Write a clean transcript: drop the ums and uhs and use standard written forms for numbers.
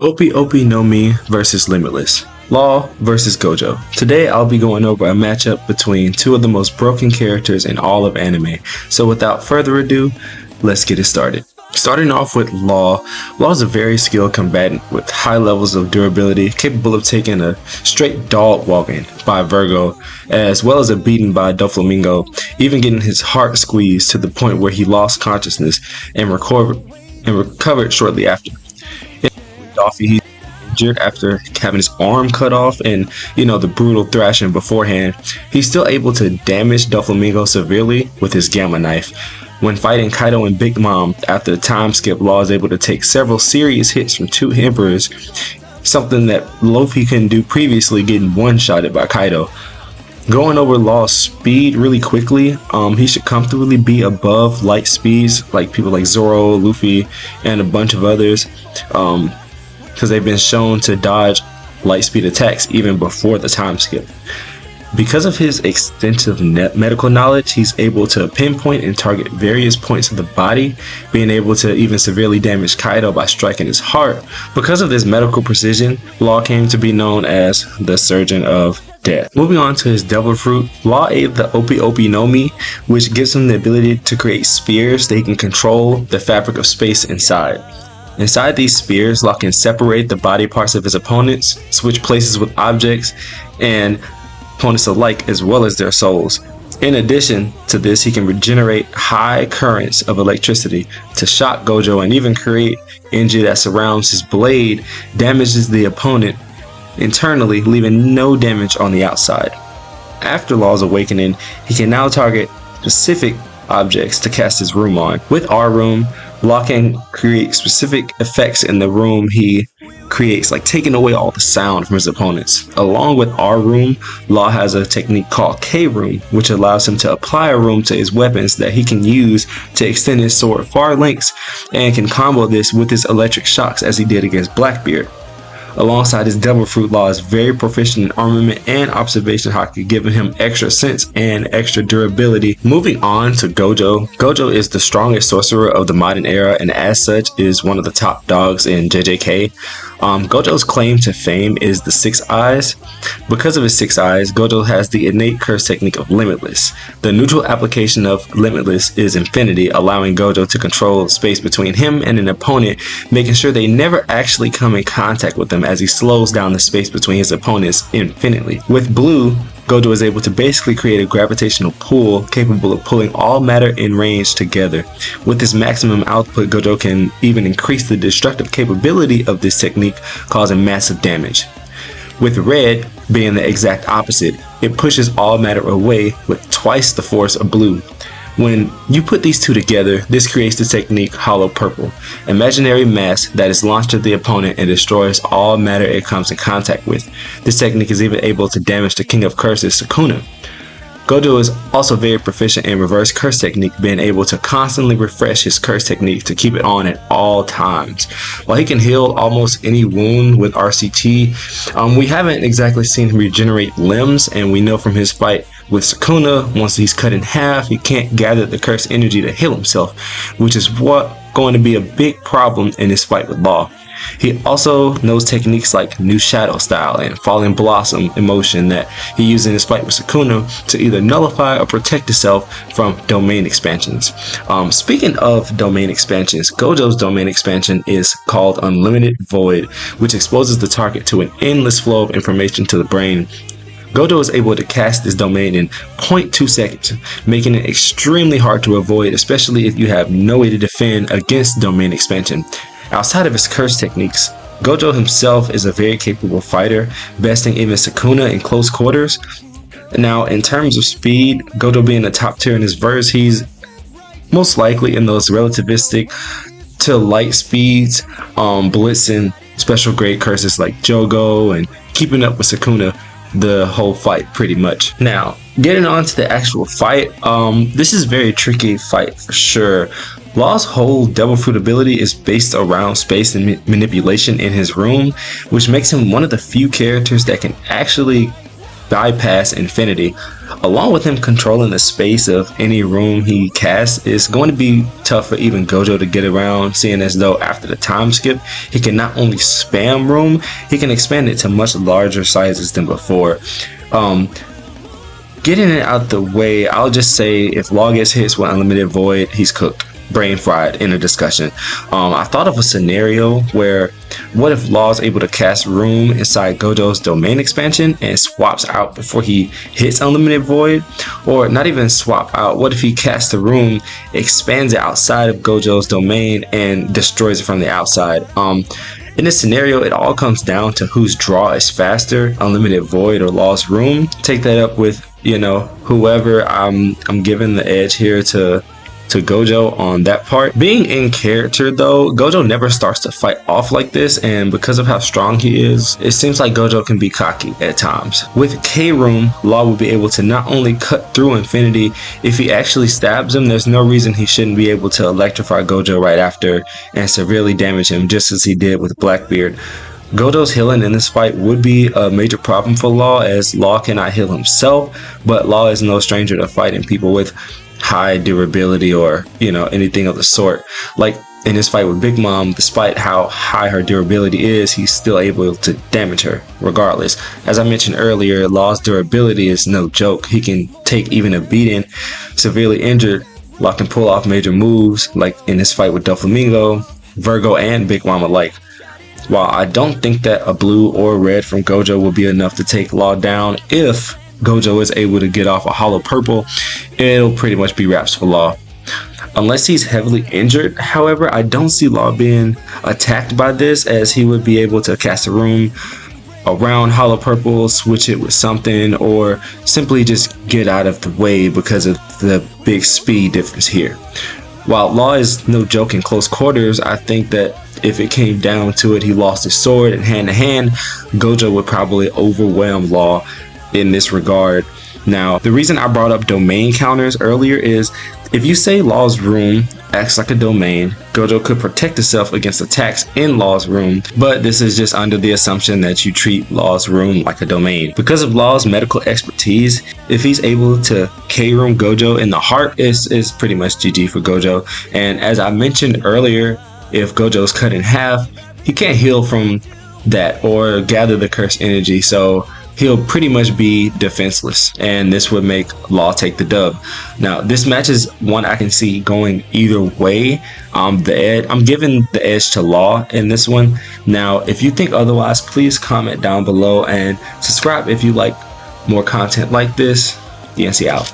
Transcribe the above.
Opi Opi no Mi versus Limitless. Law versus Gojo. Today I'll be going over a matchup between two of the most broken characters in all of anime. So without further ado, let's get it started. Starting off with Law. Law is a very skilled combatant with high levels of durability, capable of taking a straight dog walking by Virgo, as well as a beating by Doflamingo, even getting his heart squeezed to the point where he lost consciousness and recovered shortly after. He's injured after having his arm cut off and the brutal thrashing beforehand. He's still able to damage Doflamingo severely with his gamma knife. When fighting Kaido and Big Mom after the time skip, Law is able to take several serious hits from two emperors, something that Luffy couldn't do previously, getting one-shotted by Kaido. Going over Law's speed really quickly, he should comfortably be above light speeds like people like Zoro, Luffy, and a bunch of others, because they've been shown to dodge light speed attacks even before the time skip. Because of his extensive medical knowledge, he's able to pinpoint and target various points of the body, being able to even severely damage Kaido by striking his heart. Because of this medical precision, Law came to be known as the Surgeon of Death. Moving on to his Devil Fruit, Law ate the Opi Opi no Mi, which gives him the ability to create spheres that he can control the fabric of space inside. Inside these spheres, Law can separate the body parts of his opponents, switch places with objects, and opponents alike, as well as their souls. In addition to this, he can regenerate high currents of electricity to shock Gojo and even create energy that surrounds his blade, damages the opponent internally, leaving no damage on the outside. After Law's awakening, he can now target specific objects to cast his room on. With our room, Law can create specific effects in the room he creates, like taking away all the sound from his opponents. Along with our room, Law has a technique called K-Room, which allows him to apply a room to his weapons that he can use to extend his sword far lengths, and can combo this with his electric shocks as he did against Blackbeard. Alongside his Devil Fruit, Law is very proficient in armament and observation hockey, giving him extra sense and extra durability. Moving on to Gojo. Gojo is the strongest sorcerer of the modern era, and as such is one of the top dogs in JJK. Gojo's claim to fame is the 6 eyes. Because of his 6 eyes, Gojo has the innate curse technique of Limitless. The neutral application of Limitless is infinity, allowing Gojo to control space between him and an opponent, making sure they never actually come in contact with him, as he slows down the space between his opponents infinitely. With Blue, Gojo is able to basically create a gravitational pull capable of pulling all matter in range together. With his maximum output, Gojo can even increase the destructive capability of this technique, causing massive damage. With Red being the exact opposite, it pushes all matter away with twice the force of Blue. When you put these two together, this creates the technique Hollow Purple, imaginary mass that is launched at the opponent and destroys all matter it comes in contact with. This technique is even able to damage the King of Curses, Sukuna. Gojo is also very proficient in reverse curse technique, being able to constantly refresh his curse technique to keep it on at all times. While he can heal almost any wound with RCT, we haven't exactly seen him regenerate limbs, and we know from his fight with Sukuna, once he's cut in half, he can't gather the curse energy to heal himself, which is going to be a big problem in his fight with Law. He also knows techniques like New Shadow Style and Falling Blossom emotion that he used in his fight with Sukuna to either nullify or protect himself from domain expansions. Speaking of domain expansions, Gojo's domain expansion is called Unlimited Void, which exposes the target to an endless flow of information to the brain. Gojo is able to cast this domain in 0.2 seconds, making it extremely hard to avoid, especially if you have no way to defend against domain expansion. Outside of his curse techniques, Gojo himself is a very capable fighter, besting even Sukuna in close quarters. Now, in terms of speed, Gojo being the top tier in his verse, he's most likely in those relativistic to light speeds, blitzing special grade curses like Jogo and keeping up with Sukuna the whole fight pretty much. Now, getting on to the actual fight, this is a very tricky fight for sure. Law's whole Devil Fruit ability is based around space and manipulation in his room, which makes him one of the few characters that can actually bypass infinity. Along with him controlling the space of any room he casts, it's going to be tough for even Gojo to get around, seeing as though after the time skip, he can not only spam room, he can expand it to much larger sizes than before. Getting it out the way, I'll just say if Law gets hits with Unlimited Void, he's cooked. Brain fried in a discussion. I thought of a scenario where what if Law is able to cast Room inside Gojo's domain expansion and swaps out before he hits Unlimited Void? Or not even swap out, what if he casts the Room, expands it outside of Gojo's domain and destroys it from the outside? In this scenario, it all comes down to whose draw is faster, Unlimited Void or Law's Room. Take that up with, whoever. I'm giving the edge here to Gojo on that part. Being in character though, Gojo never starts to fight off like this, and because of how strong he is, it seems like Gojo can be cocky at times. With K-Room, Law will be able to not only cut through infinity, if he actually stabs him, there's no reason he shouldn't be able to electrify Gojo right after and severely damage him, just as he did with Blackbeard. Gojo's healing in this fight would be a major problem for Law, as Law cannot heal himself, but Law is no stranger to fighting people with high durability or anything of the sort. Like in his fight with Big Mom, despite how high her durability is, he's still able to damage her regardless. As I mentioned earlier, Law's durability is no joke. He can take even a beating. Severely injured, Law can pull off major moves like in his fight with Doflamingo, Virgo, and Big Mom alike. While I don't think that a blue or red from Gojo will be enough to take Law down, if Gojo is able to get off a hollow purple, it'll pretty much be wraps for Law. Unless he's heavily injured, however, I don't see Law being attacked by this, as he would be able to cast a room around hollow purple, switch it with something, or simply just get out of the way because of the big speed difference here. While Law is no joke in close quarters, I think that if it came down to it, he lost his sword and hand to hand, Gojo would probably overwhelm Law in this regard. Now, the reason I brought up domain counters earlier is if you say Law's room acts like a domain, Gojo could protect itself against attacks in Law's room, but this is just under the assumption that you treat Law's room like a domain. Because of Law's medical expertise, if he's able to K-room Gojo in the heart, it's pretty much GG for Gojo. And as I mentioned earlier, if Gojo's cut in half, he can't heal from that or gather the cursed energy, so he'll pretty much be defenseless, and this would make Law take the dub. Now, this match is one I can see going either way. I'm giving the edge to Law in this one. Now, if you think otherwise, please comment down below and subscribe if you like more content like this. DNC out.